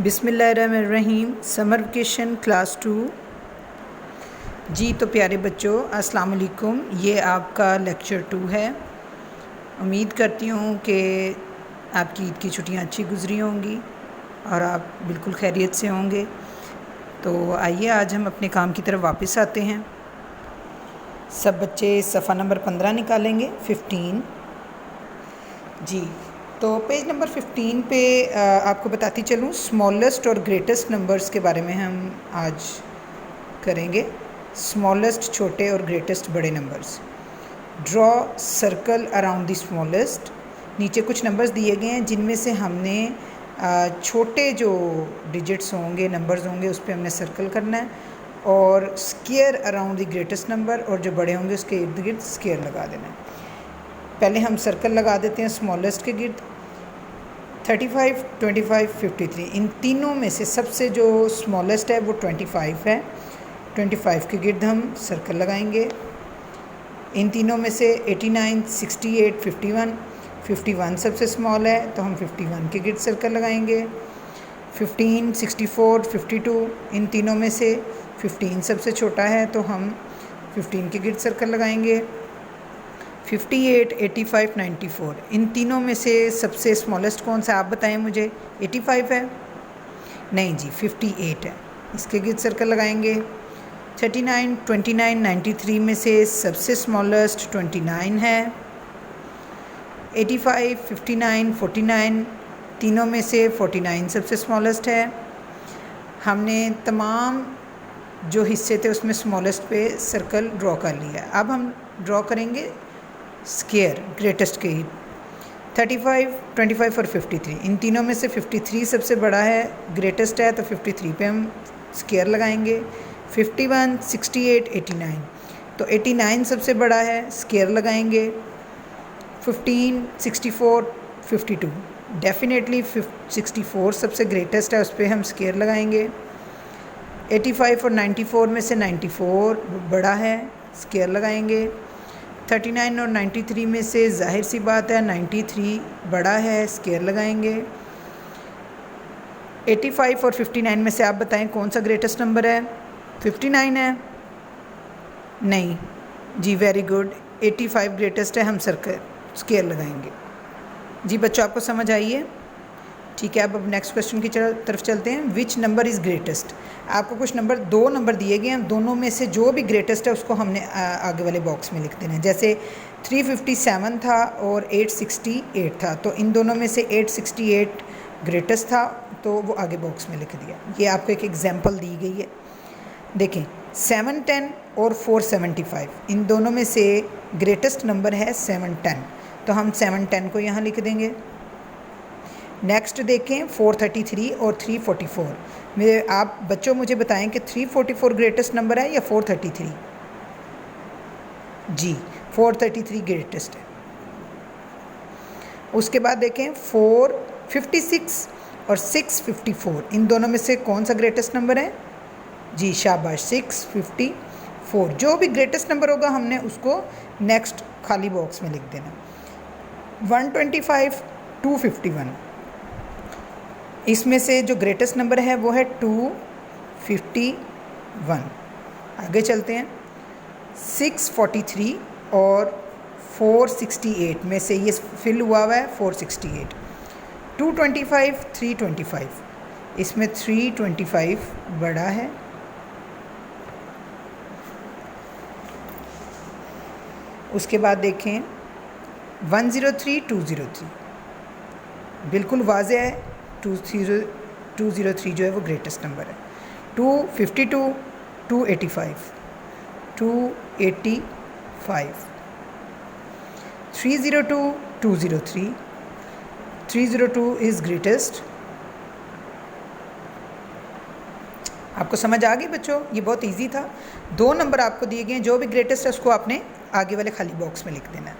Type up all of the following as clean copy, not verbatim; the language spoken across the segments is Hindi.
बिस्मिल्लाहिर्रहमानिर्रहीम। Summer vacation class 2। जी तो प्यारे बच्चों, अस्सलाम वालेकुम। ये आपका लेक्चर 2 है। उम्मीद करती हूँ कि आपकी ईद की छुट्टियाँ अच्छी गुजरी होंगी और आप बिल्कुल खैरियत से होंगे। तो आइए आज हम अपने काम की तरफ वापस आते हैं। सब बच्चे सफ़ा नंबर 15 निकालेंगे, 15। जी तो पेज नंबर 15 पे आपको बताती चलूँ, स्मॉलेस्ट और ग्रेटेस्ट नंबर्स के बारे में हम आज करेंगे। स्मॉलेस्ट छोटे और ग्रेटेस्ट बड़े numbers. Draw circle around the smallest. नीचे कुछ नंबर्स दिए गए हैं जिनमें से हमने छोटे जो डिजिट्स होंगे, नंबर्स होंगे, उस पर हमने सर्कल करना है और square around the greatest number, और जो बड़े होंगे उसके इर्द गिर्द स्क्वायर लगा देना है। पहले हम सर्कल लगा देते हैं स्मॉलेस्ट के गिर्द। 35, 25, 53, इन तीनों में से सबसे जो स्मॉलेस्ट है वो 25 है। 25 के गिर्द हम सर्कल लगाएंगे। इन तीनों में से 89, 68, 51, 51 सबसे स्मॉल है तो हम 51 के गिर्द सर्कल लगाएंगे। 15, 64, 52, इन तीनों में से 15 सबसे छोटा है तो हम 15 के गिर्द सर्कल लगाएंगे। 58, 85, 94, इन तीनों में से सबसे स्मॉलेस्ट कौन सा आप बताएं मुझे। 85 है? नहीं जी, 58 है, इसके गिर्द सर्कल लगाएंगे। 39, 29, 93 में से सबसे स्मॉलेस्ट 29 है। 85, 59, 49, तीनों में से 49 सबसे स्मॉलेस्ट है। हमने तमाम जो हिस्से थे उसमें स्मॉलेस्ट पे सर्कल ड्रॉ कर लिया। अब हम ड्रॉ करेंगे स्क्वायर ग्रेटेस्ट के ही। 35, 25 और 53, इन तीनों में से 53 सबसे बड़ा है, ग्रेटेस्ट है, तो 53 पे हम स्क्वायर लगाएंगे। 51, 68, 89, तो 89 सबसे बड़ा है, स्क्वायर लगाएंगे। 15, 64, 52, डेफिनेटली 64 सबसे ग्रेटेस्ट है, उस पर हम स्क्वायर लगाएंगे। 85 और 94 में से 94 बड़ा है, स्क्वायर लगाएंगे। 39 और 93 में से जाहिर सी बात है 93 बड़ा है, स्क्वायर लगाएंगे। 85 और 59 में से आप बताएं कौन सा ग्रेटेस्ट नंबर है। 59 है? नहीं जी, वेरी गुड, 85 ग्रेटेस्ट है, हम सर्कल स्क्वायर लगाएंगे। जी बच्चों, आपको समझ आई है? ठीक है, अब नेक्स्ट क्वेश्चन की तरफ चलते हैं। Which number is greatest. आपको कुछ नंबर, दो नंबर दिए गए हैं, दोनों में से जो भी ग्रेटेस्ट है उसको हमने आगे वाले बॉक्स में लिख देना है। जैसे 357 था और 868 था, तो इन दोनों में से 868 ग्रेटेस्ट था, तो वो आगे बॉक्स में लिख दिया। ये आपको एक एग्जांपल दी गई है। देखें 710 और 475, इन दोनों में से ग्रेटेस्ट नंबर है 710, तो हम 710 को यहाँ लिख देंगे। नेक्स्ट देखें 433 और 344। मेरे आप बच्चों मुझे बताएं कि 344 ग्रेटेस्ट नंबर है या 433। जी 433 ग्रेटेस्ट है। उसके बाद देखें 456 और 654, इन दोनों में से कौन सा ग्रेटेस्ट नंबर है। जी शाबाश, 654। जो भी ग्रेटेस्ट नंबर होगा हमने उसको नेक्स्ट खाली बॉक्स में लिख देना। 125, 251, इसमें से जो ग्रेटेस्ट नंबर है वो है 251। आगे चलते हैं। 643 और 468 में से ये फिल हुआ है 468। 225, 325, इसमें 325 बड़ा है। उसके बाद देखें 103, 203, बिल्कुल वाज़ेह है, 203 जो है वो ग्रेटेस्ट नंबर है। 252, 285, 285, 302, 203, 302 इज़ ग्रेटेस्ट। आपको समझ आ गई बच्चों? ये बहुत इजी था। दो नंबर आपको दिए गए हैं, जो भी ग्रेटेस्ट है उसको आपने आगे वाले खाली बॉक्स में लिख देना है।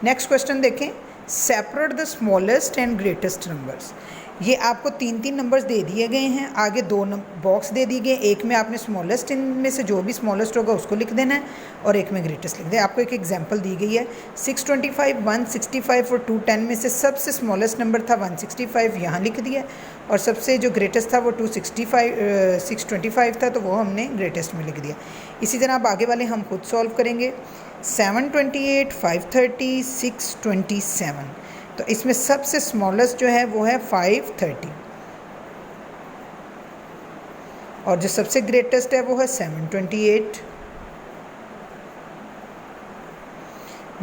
नेक्स्ट क्वेश्चन देखें। Separate the smallest and greatest numbers. ये आपको 3-3 नंबर्स दे दिए गए हैं, आगे 2 बॉक्स दे दिए गए, एक में आपने स्मॉलेस्ट, इनमें से जो भी स्मॉलेस्ट होगा उसको लिख देना है और एक में ग्रेटेस्ट लिख दें। आपको एक एग्जांपल दी गई है 625, 165 और 210 में से सबसे स्मॉलेस्ट नंबर था 165, यहाँ लिख दिया, और सबसे जो ग्रेटेस्ट था वो 625 था, तो वो हमने ग्रेटेस्ट में लिख दिया। इसी तरह अब आगे वाले हम खुद सॉल्व करेंगे। 728, 530, 627, तो इसमें सबसे स्मॉलेस्ट जो है वो है 530 और जो सबसे ग्रेटेस्ट है वो है 728।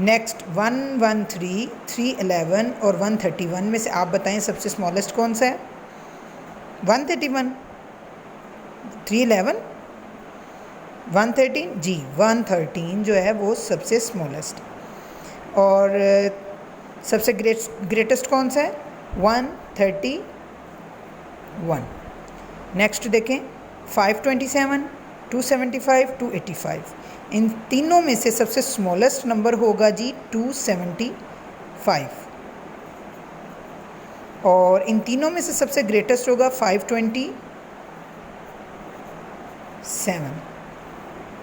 नेक्स्ट 113, 311 और 131 में से आप बताएं सबसे स्मॉलेस्ट कौन सा है? 131, 311, 113, जी 113 जो है वो सबसे स्मॉलेस्ट। और सबसे ग्रेटेस्ट कौन सा है? 131। नेक्स्ट देखें 527, 275, 285, इन तीनों में से सबसे स्मॉलेस्ट नंबर होगा जी 275 और इन तीनों में से सबसे ग्रेटेस्ट होगा 527।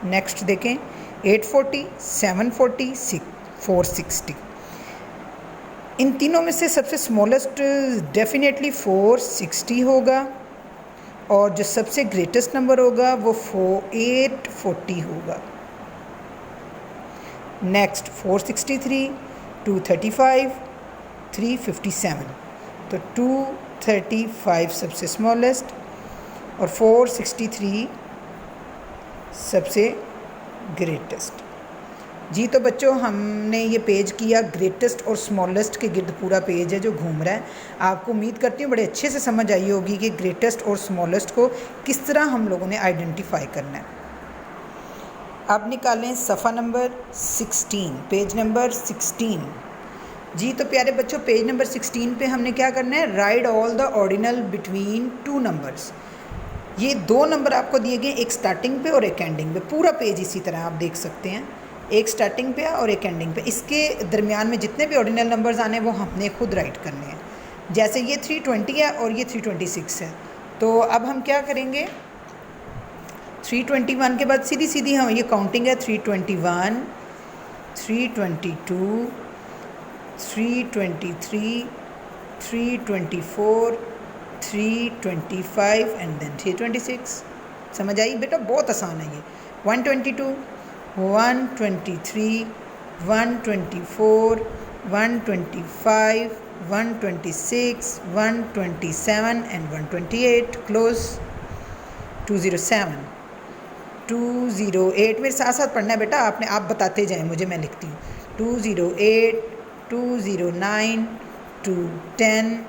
नेक्स्ट देखें 840, 740, 460, इन तीनों में से सबसे स्मॉलेस्ट डेफिनेटली 460 होगा और जो सबसे ग्रेटेस्ट नंबर होगा वो 840 होगा। नेक्स्ट 463, 235, 357, तो 235 सबसे स्मॉलेस्ट और 463 सबसे ग्रेटेस्ट। जी तो बच्चों हमने ये पेज किया, ग्रेटेस्ट और स्मॉलेस्ट के गिर्द पूरा पेज है जो घूम रहा है। आपको उम्मीद करती हूँ बड़े अच्छे से समझ आई होगी कि ग्रेटेस्ट और स्मॉलेस्ट को किस तरह हम लोगों ने आइडेंटिफाई करना है। अब निकालें सफ़ा नंबर 16, पेज नंबर 16। जी तो प्यारे बच्चों पेज नंबर 16 पे हमने क्या करना है? Right all the ordinal between two numbers. ये 2 नंबर आपको दिए गए, एक स्टार्टिंग पे और एक एंडिंग पे। पूरा पेज इसी तरह आप देख सकते हैं, एक स्टार्टिंग पे और एक एंडिंग पे। इसके दरमियान में जितने भी ऑर्डिनल नंबर्स आने वो हमने खुद राइट करने हैं। जैसे ये 320 है और ये 326 है, तो अब हम क्या करेंगे? 321 के बाद सीधी सीधी हम ये काउंटिंग है 321, 322, 323, 324, 325 एंड देन 326। समझ आई बेटा? बहुत आसान है ये। 122, 123, 124, 125, 126, 127 एंड 128। क्लोज। 207, 208, मेरे साथ साथ पढ़ना है बेटा, आपने आप बताते जाएं मुझे, मैं लिखती हूँ। 208, 209, 210,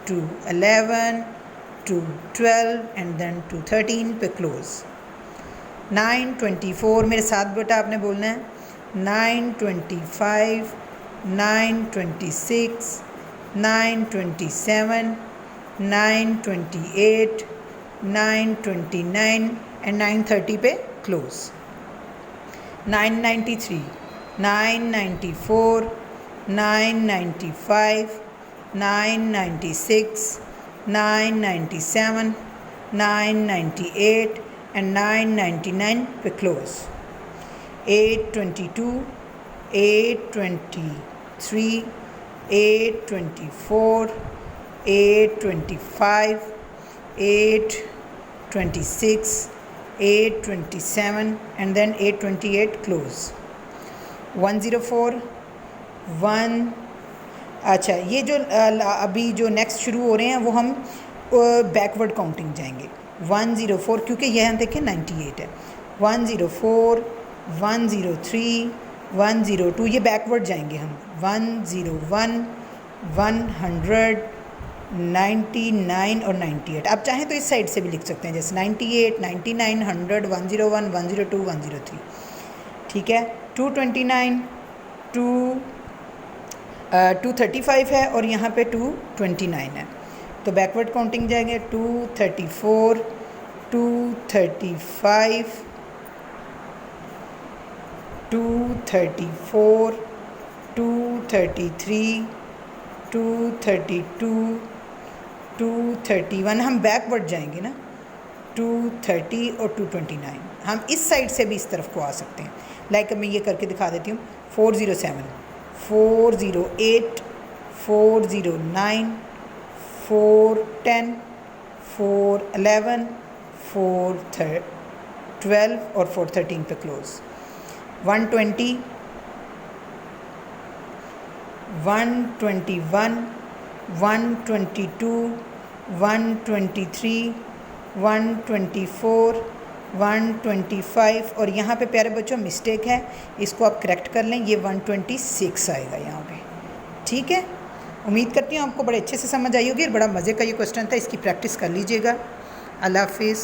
211, 212 एंड देन 213 पे क्लोज। 924, मेरे साथ बेटा आपने बोलना है। 925, 926, 927, 928, 929 एंड 930 पे क्लोज। 993, 994, 995, 996, 997, 998 एंड 999 पे क्लोज। 822, 823, 824, 825, 826, 827 and then 828 close. 104, 1, अच्छा ये जो अभी जो नेक्स्ट शुरू हो रहे हैं वो हम बैकवर्ड काउंटिंग जाएंगे। 104, क्योंकि यहाँ देखें 98 है। 104, 103, 102, ये बैकवर्ड जाएंगे हम। 101, 100, 99 और 98। आप चाहें तो इस साइड से भी लिख सकते हैं, जैसे 98, 99, 100, 101, 102, 103। ठीक है। 229, 235 है और यहाँ पे 229 है, तो बैकवर्ड काउंटिंग जाएंगे। 234, 235, 234, 233, 232, 231, हम बैकवर्ड जाएंगे ना, 230 और 229, हम इस साइड से भी इस तरफ को आ सकते हैं। लाइक मैं ये करके दिखा देती हूँ, 407, 408, 409, 410, 411, 412 और 413 पे क्लोज। 120, 121, 122, 123, 124, 125 और यहाँ पे प्यारे बच्चों मिस्टेक है, इसको आप करेक्ट कर लें, ये 126 आएगा यहाँ पे। ठीक है, उम्मीद करती हूँ आपको बड़े अच्छे से समझ आई होगी और बड़ा मज़े का ये क्वेश्चन था, इसकी प्रैक्टिस कर लीजिएगा। अल्लाह हाफिज़।